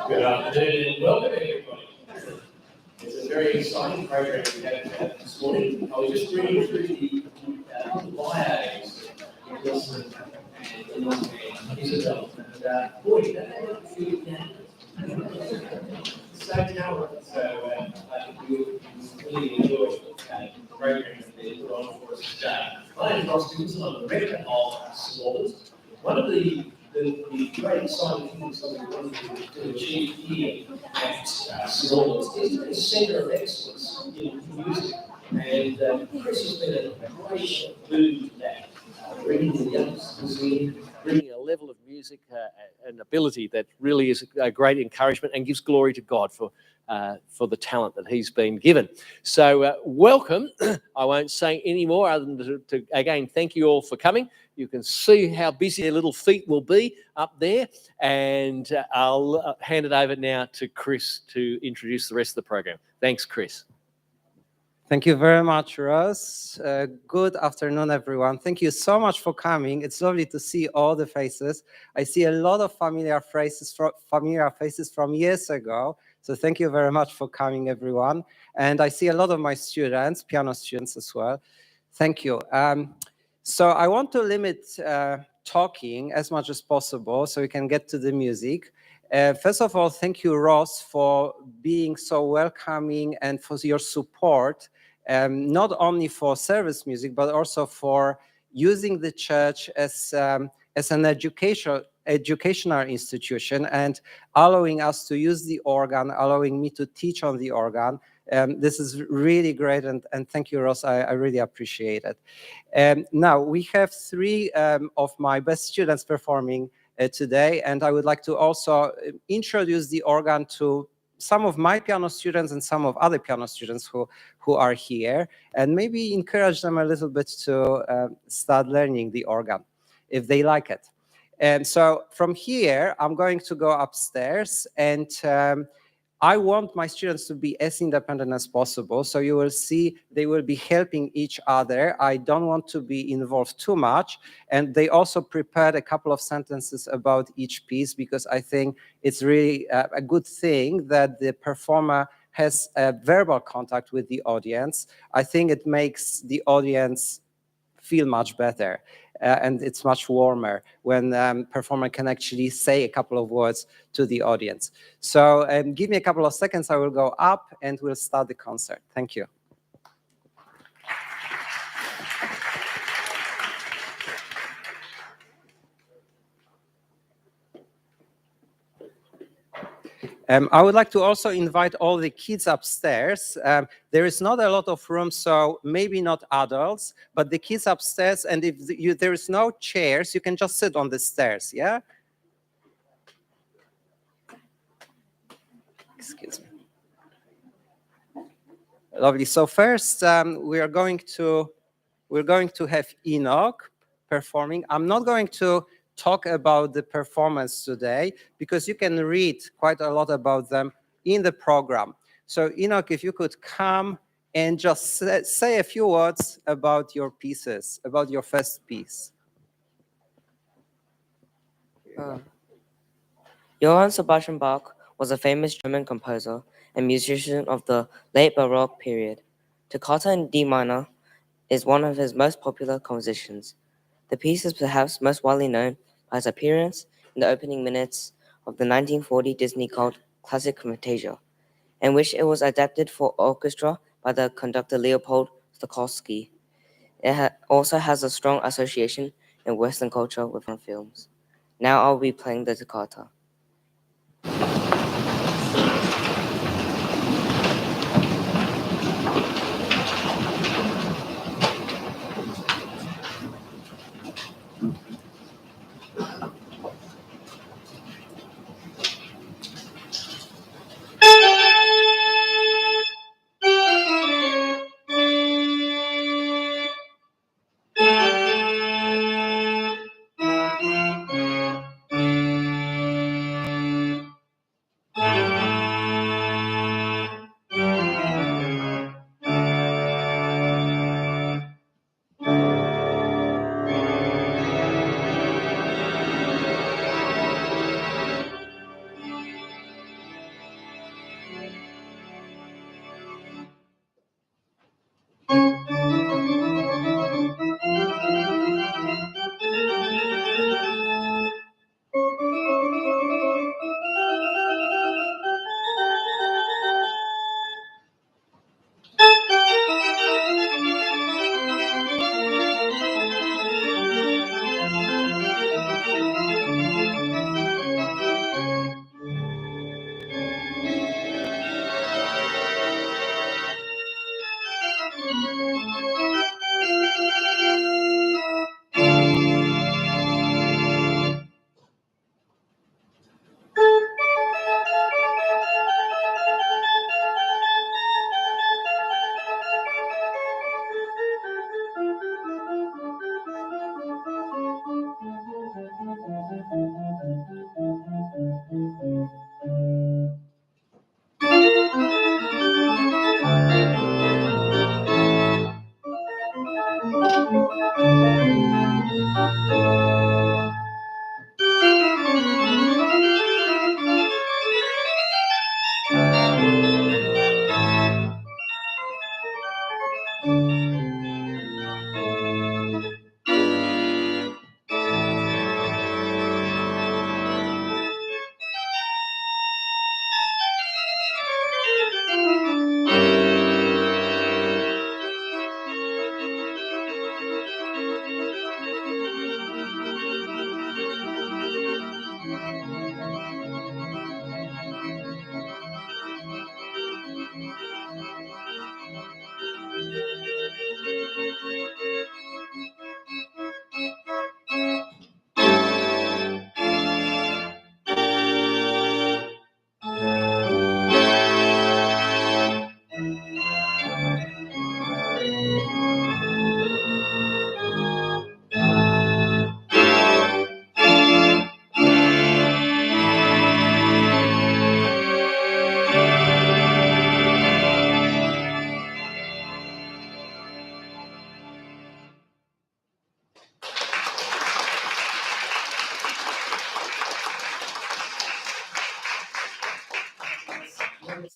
Good afternoon and welcome everybody. It's a very exciting program we have this morning. I was just reading through the bios of Wilson and Isabel, and boy, that was really so talented. So I think you really enjoy the program that they put on for us today. My name is Ross Dickinson. I'm the rector of St Albans. One of the great exciting things that we want to achieve here at St Albans is a centre of excellence in music. And Chris has been a great boon to that, bringing the youngsters in, bringing a level of music and ability that really is a great encouragement and gives glory to God for the talent that he's been given. So welcome. I won't say any more other than to again thank you all for coming. You can see how busy their little feet will be up there, and I'll hand it over now to Chris to introduce the rest of the program. Thanks, Chris. Thank you very much, Ross. Good afternoon, everyone. Thank you so much for coming. It's lovely to see all the faces. I see a lot of familiar faces from years ago. So thank you very much for coming, everyone. And I see a lot of my students, piano students as well. Thank you. So I want to limit talking as much as possible so we can get to the music. First of all, thank you, Ross, for being so welcoming and for your support, not only for service music, but also for using the church as an educational institution and allowing us to use the organ, allowing me to teach on the organ. This is really great, and thank you, Ross. I really appreciate it. Now, we have three of my best students performing today, and I would like to also introduce the organ to some of my piano students and some of other piano students who are here, and maybe encourage them a little bit to start learning the organ if they like it. And so from here, I'm going to go upstairs, and I want my students to be as independent as possible. So you will see they will be helping each other. I don't want to be involved too much. And they also prepared a couple of sentences about each piece, because I think it's really a good thing that the performer has a verbal contact with the audience. I think it makes the audience feel much better. And it's much warmer when performer can actually say a couple of words to the audience. So give me a couple of seconds, I will go up and we'll start the concert. Thank you. I would like to also invite all the kids upstairs. There is not a lot of room, so maybe not adults, but the kids upstairs, and if there is no chairs, you can just sit on the stairs, yeah? Excuse me. Lovely. So first, we're going to have Enoch performing. I'm not going to talk about the performance today, because you can read quite a lot about them in the program. So Enoch, if you could come and just say a few words about your pieces, about your first piece. Johann Sebastian Bach was a famous German composer and musician of the late Baroque period. Toccata in D minor is one of his most popular compositions. The piece is perhaps most widely known by its appearance in the opening minutes of the 1940 Disney cult classic Fantasia, in which it was adapted for orchestra by the conductor Leopold Stokowski. It also has a strong association in Western culture with films. Now I'll be playing the toccata.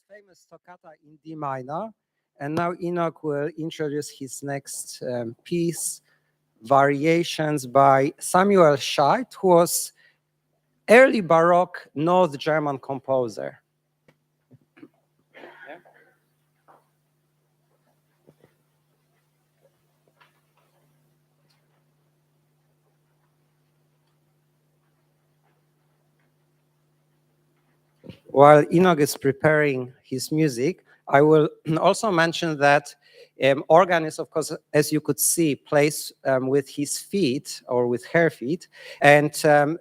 Famous toccata in D minor, and now Enoch will introduce his next piece, Variations by Samuel Scheidt, who was early Baroque North German composer. While Enoch is preparing his music, I will also mention that organist, of course, as you could see, plays with his feet or with her feet. And to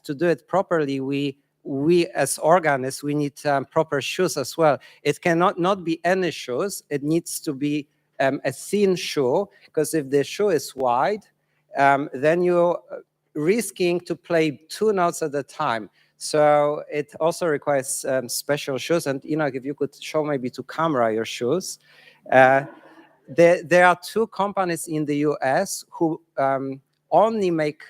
do it properly, we as organists, we need proper shoes as well. It cannot not be any shoes. It needs to be a thin shoe, because if the shoe is wide, then you risking to play 2 notes at a time. So it also requires special shoes. And Enoch, if you could show maybe to camera your shoes. There are 2 companies in the US who only make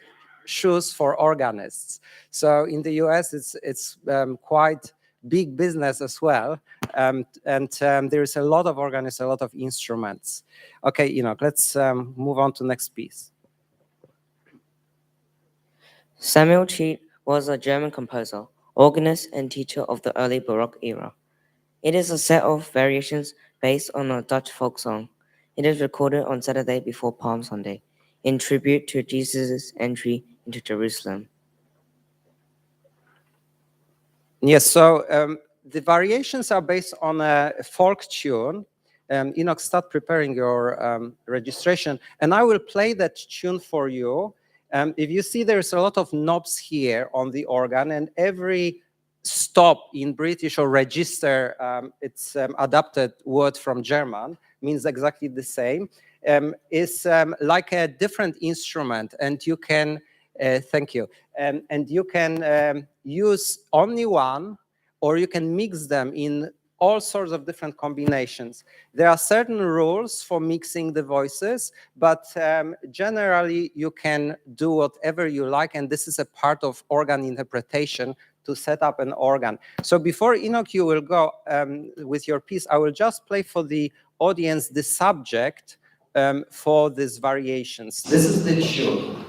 shoes for organists. So in the US, it's quite big business as well. And there is a lot of organists, a lot of instruments. Okay, Enoch, let's move on to next piece. Samuel Cheat was a German composer, organist, and teacher of the early Baroque era. It is a set of variations based on a Dutch folk song. It is recorded on Saturday before Palm Sunday, in tribute to Jesus' entry into Jerusalem. Yes, so the variations are based on a folk tune. Enoch, start preparing your registration, and I will play that tune for you. If you see, there's a lot of knobs here on the organ, and every stop in British or register, it's adapted word from German, means exactly the same, is like a different instrument, and you can, thank you, and you can use only one, or you can mix them in all sorts of different combinations. There are certain rules for mixing the voices, but generally you can do whatever you like, and this is a part of organ interpretation to set up an organ. So before Enoch, you will go with your piece, I will just play for the audience the subject for these variations. This is the tune.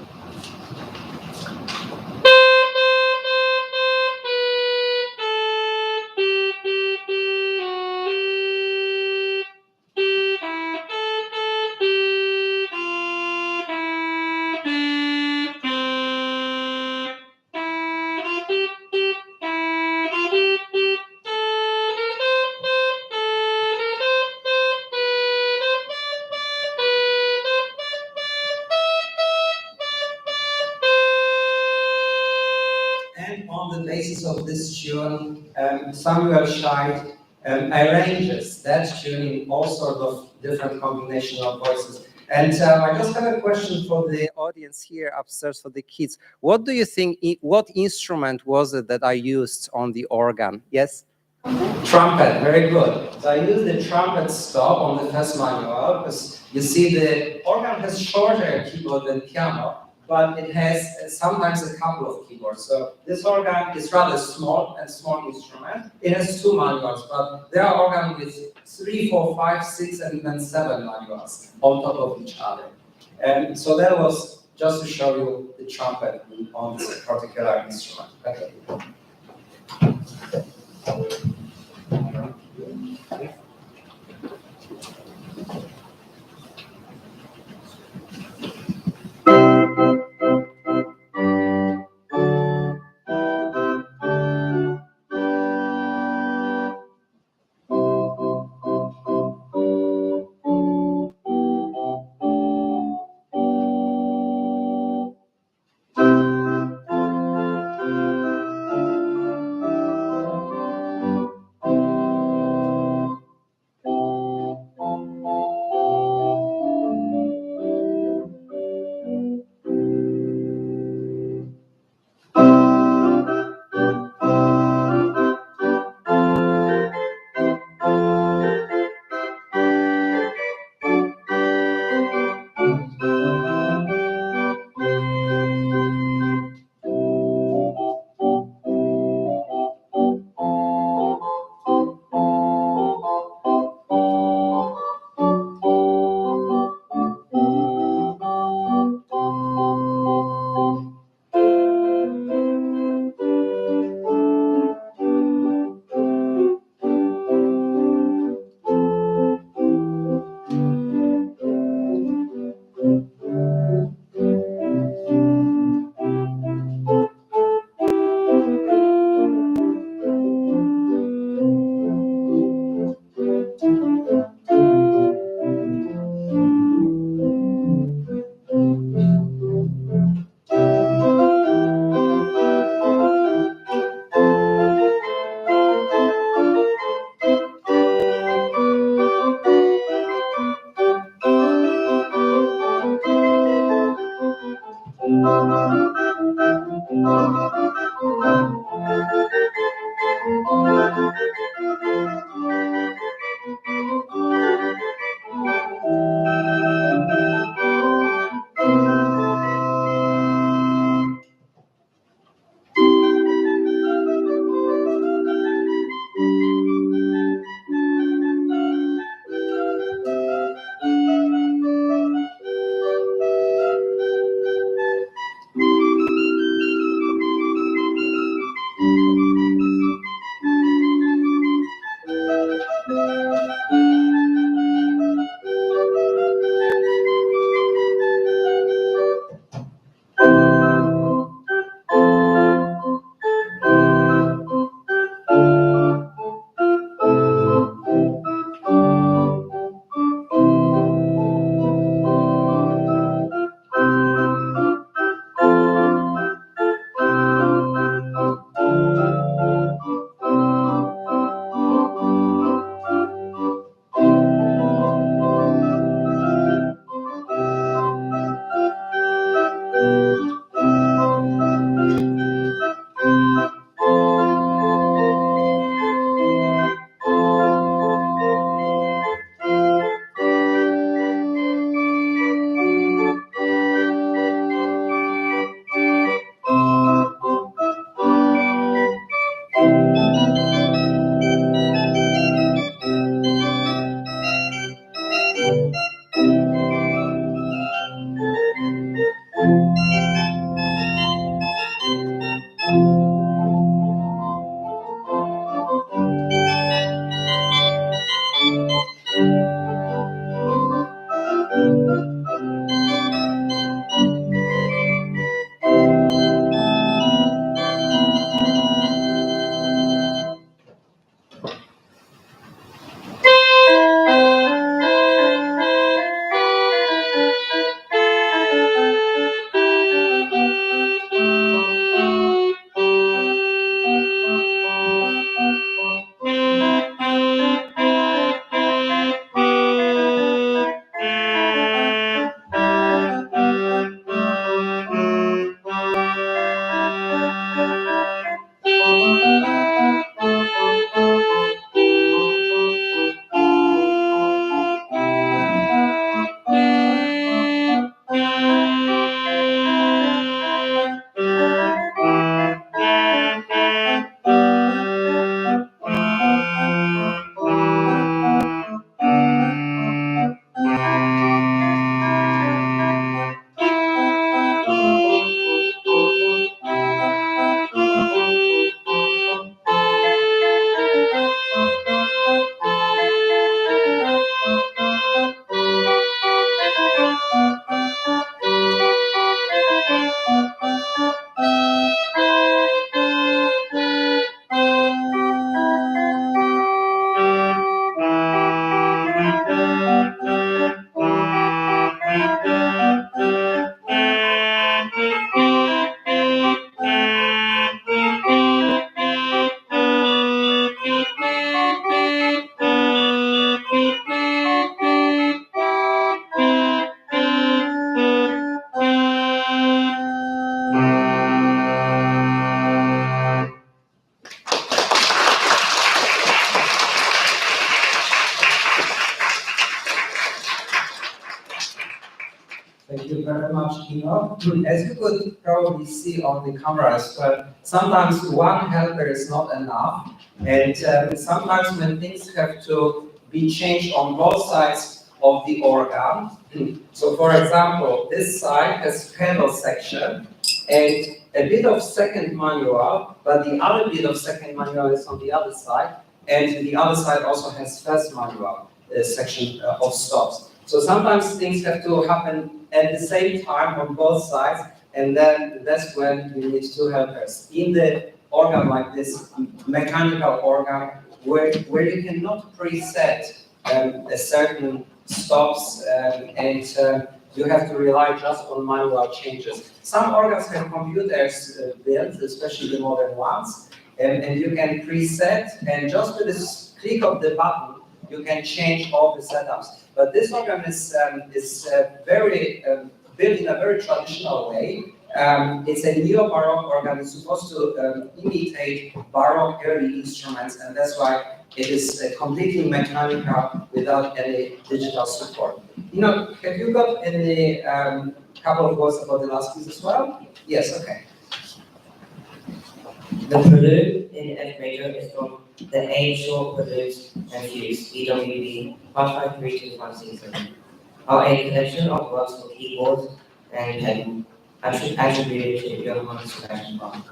And on the basis of this tune, Samuel Scheid arranges that tune in all sorts of different combinations of voices. And I just have a question for the audience here upstairs, for the kids. What do you think, what instrument was it that I used on the organ? Yes? Trumpet, very good. So I used the trumpet stop on the first manual, because you see the organ has shorter keyboard than piano, but it has sometimes a couple of keyboards. So this organ is rather small and small instrument. It has 2 manuals, but there are organs with 3, 4, 5, 6, and even 7 manuals on top of each other. And so that was just to show you the trumpet on this particular instrument. Okay. Thank you very much, Ino. As you could probably see on the cameras, but sometimes one helper is not enough, and sometimes when things have to be changed on both sides of the organ. So, for example, this side has pedal section and a bit of second manual, but the other bit of second manual is on the other side, and the other side also has first manual section of stops. So sometimes things have to happen at the same time on both sides, and then that's when you need two helpers. In the organ like this, mechanical organ, where you cannot preset a certain stops and you have to rely just on manual changes. Some organs have computers built, especially the modern ones, and you can preset, and just with this click of the button, you can change all the setups. But this organ is very built in a very traditional way. It's a neo-Baroque organ. It's supposed to imitate Baroque early instruments, and that's why it is completely mechanical without any digital support. Have you got any couple of words about the last piece as well? Yes, okay. The prelude in F major is from the A short preludes and fugues, EWV 5532567, are a collection of works for keyboards and pedal attributed to Johann Sebastian Bach.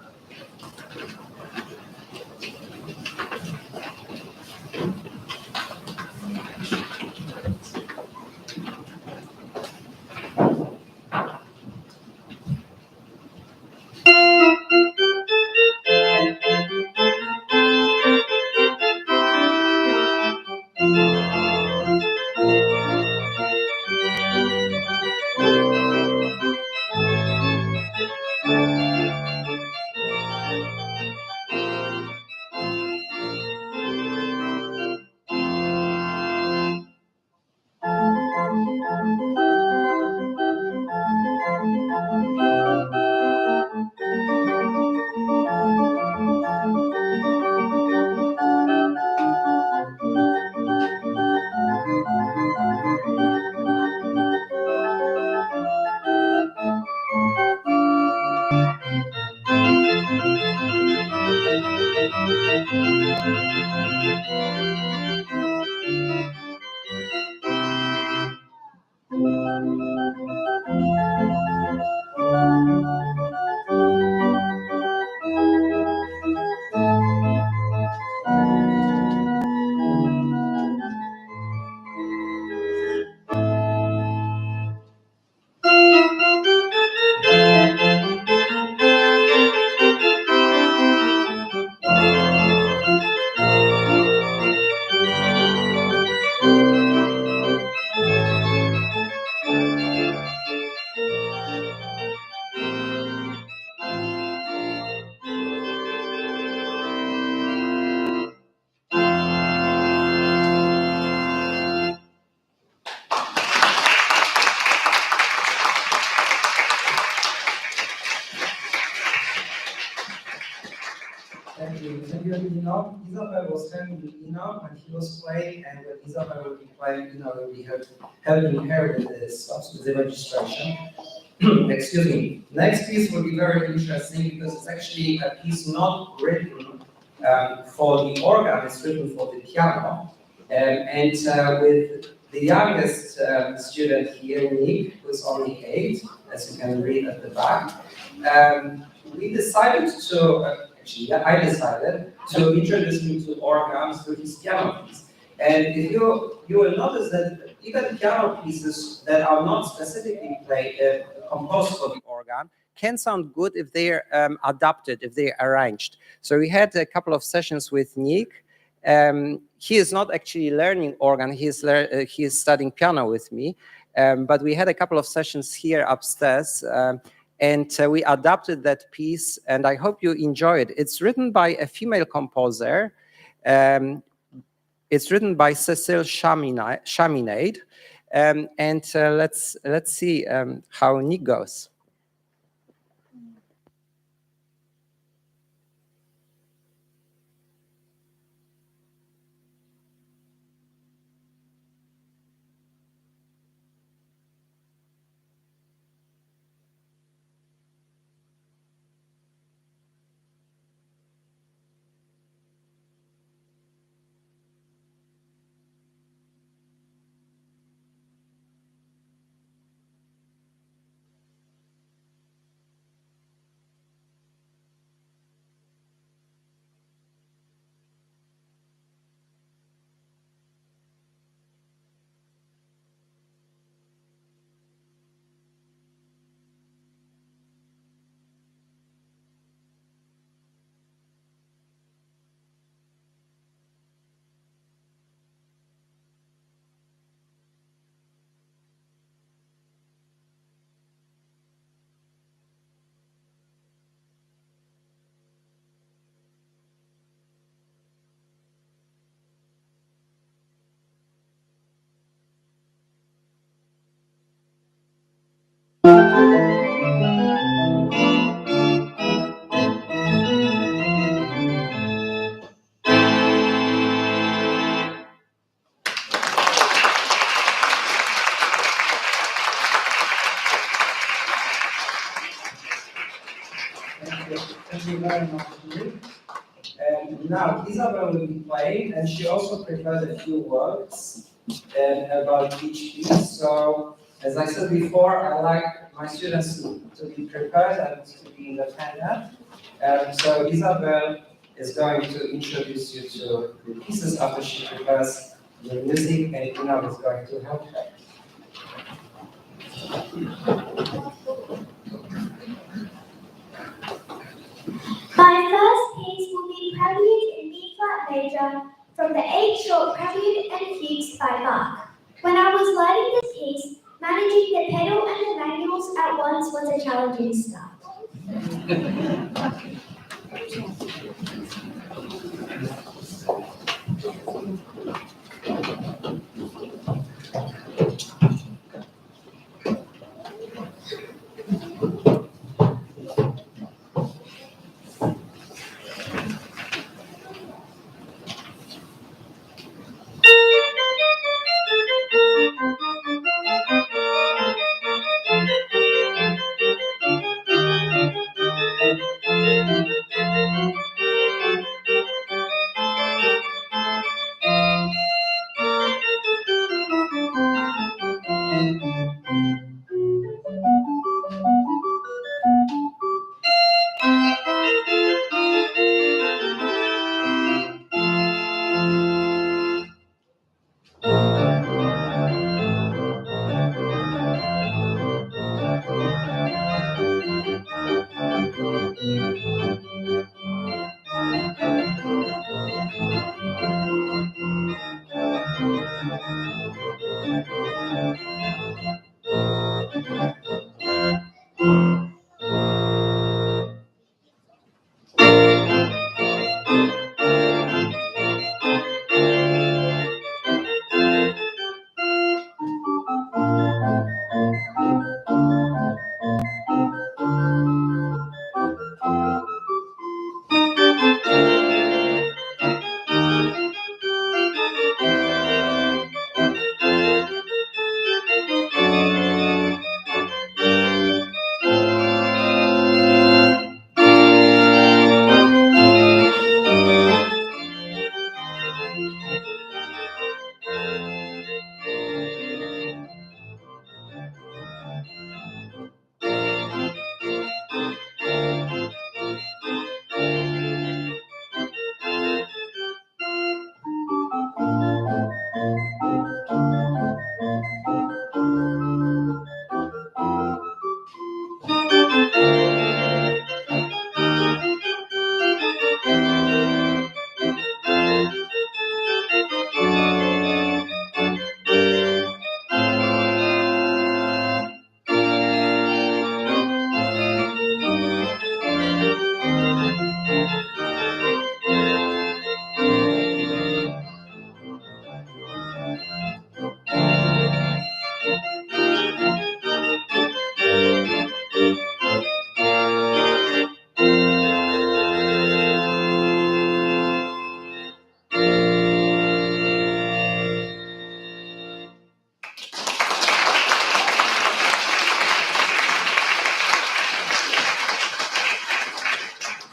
Thank you, Ino. Isabel was helping Ino when he was playing, and when Isabel will be playing, Ino will be helping her with the stops, with the registration. Excuse me. Next piece will be very interesting because it's actually a piece not written for the organ, it's written for the piano. And with the youngest student here, Nick, who's only 8, as you can read at the back, we decided to, actually, I decided to introduce him to organs through his piano piece. And if you will notice that even piano pieces that are not specifically composed for the organ can sound good if they're adapted, if they're arranged. So we had a couple of sessions with Nick. He is not actually learning organ, he is studying piano with me. But we had a couple of sessions here upstairs. And we adapted that piece, and I hope you enjoy it. It's written by a female composer. It's written by Cecile Chaminade. And let's see how Nick goes. Thank you very much, Louis. Now, Isabel will be playing, and she also prepared a few words about each piece. So, as I said before, I like my students to be prepared and to be independent. So, Isabel is going to introduce you to the pieces after she prepares the music, and Ina is going to help her. My first piece will be Prelude in B-flat major from the 8-short Prelude and Fugues by Bach. When I was learning this piece, managing the pedal and the manuals at once was a challenging start.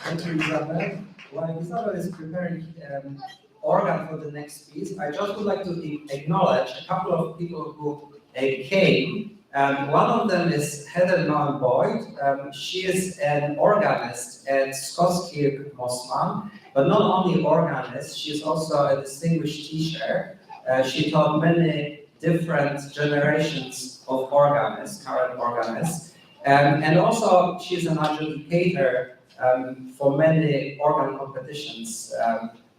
Thank you, Isabel. While Isabel is preparing organ for the next piece, I just would like to acknowledge a couple of people who came. One of them is Heather Noel Boyd. She is an organist at Skotskirk Mosman, but not only organist, she is also a distinguished teacher. She taught many different generations of organists, current organists, and also she's an adjudicator for many organ competitions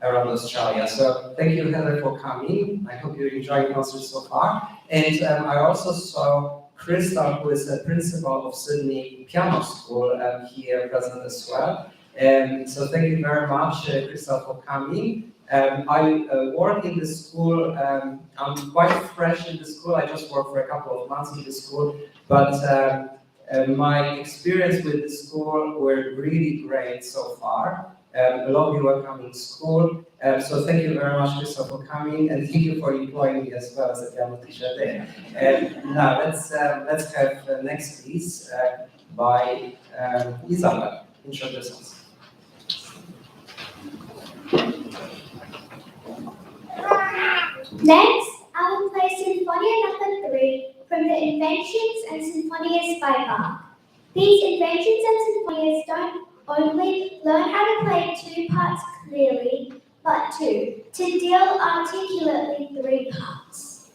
around Australia. So thank you, Heather, for coming. I hope you're enjoying the concert so far. And I also saw Crystal, who is the principal of Sydney Piano School, here present as well. So thank you very much, Crystal, for coming. I work in the school. I'm quite fresh in the school. I just worked for a couple of months in the school, but my experience with the school were really great so far. A lot of you are coming to school, so thank you very much, Crystal, for coming, and thank you for employing me as well as a piano teacher there. Now let's have the next piece by Isabel. Introduce us. Next, I will play Sinfonia number 3 from the Inventions and Sinfonias by Bach. These inventions and sinfonias don't only learn how to play two parts clearly, but to deal articulately three parts.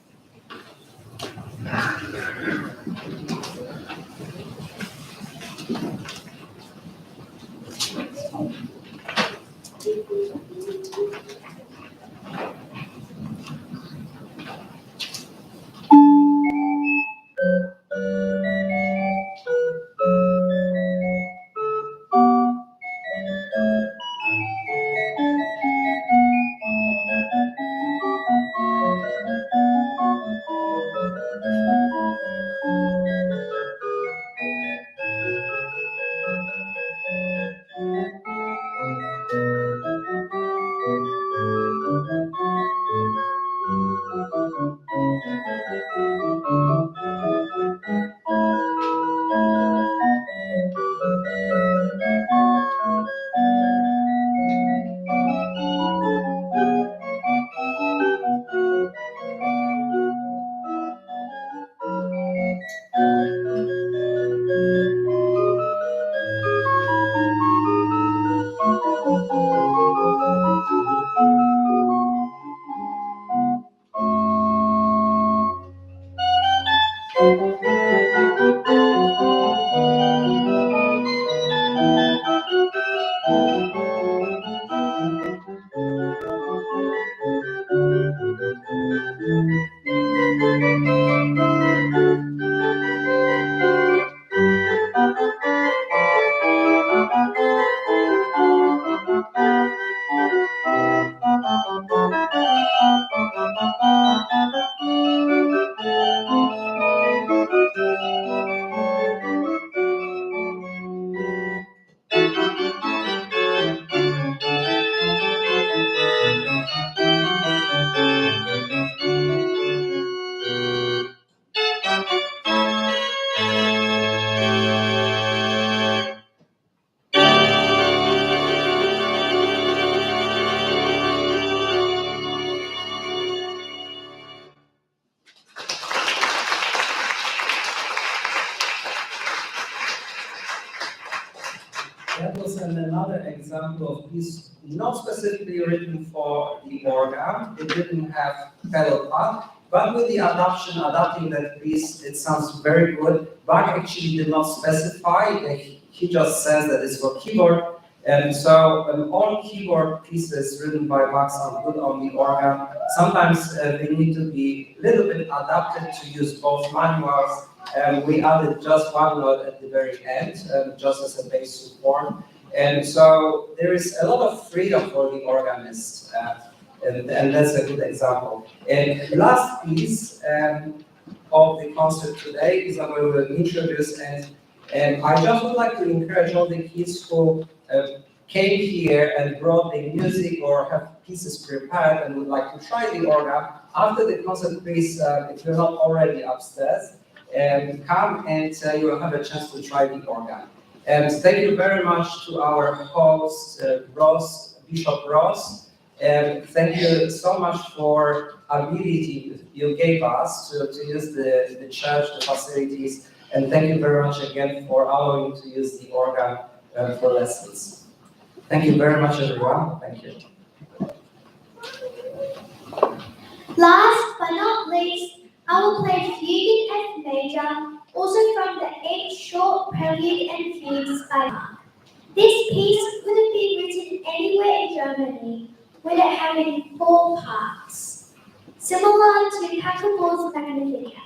That was another example of piece not specifically written for the organ. It didn't have pedal part, but with the adapting that piece, it sounds very good. Bach actually did not specify. He just says that it's for keyboard. And so all keyboard pieces written by Bach sound good on the organ. Sometimes they need to be a little bit adapted to use both manuals. We added just one note at the very end, just as a bass support. And so there is a lot of freedom for the organist, and that's a good example. And last piece of the concert today is I will introduce, and I just would like to encourage all the kids who came here and brought the music or have pieces prepared and would like to try the organ. After the concert, please, if you're not already upstairs, come and you will have a chance to try the organ. And thank you very much to our host, Bishop Ross. And thank you so much for ability you gave us to use the church, the facilities. And thank you very much again for allowing to use the organ for lessons. Thank you very much, everyone. Thank you. Last but not least, I will play Fugue in F major, also from the 8 short prelude and fugues by Bach. This piece couldn't be written anywhere in Germany, with it having 4 parts, similar to Pachelbel's Magnificat.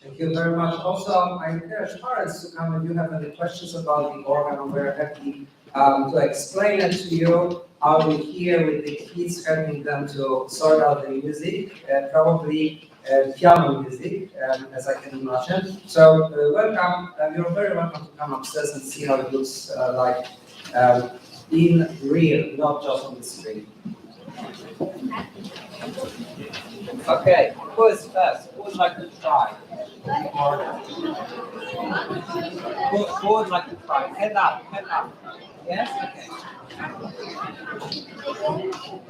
Thank you very much. Also, I encourage parents to come if you have any questions about the organ, and we're happy to explain it to you. I'll be here with the kids, helping them to sort out the music, probably piano music, as I can imagine. So welcome, you're very welcome to come upstairs and see how it looks like in real, not just on the screen. Okay, who is first? Who would like to try? Who would like to try? Head up, head up. Yes? Okay.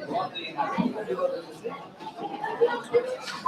What do you have? Have you got the music?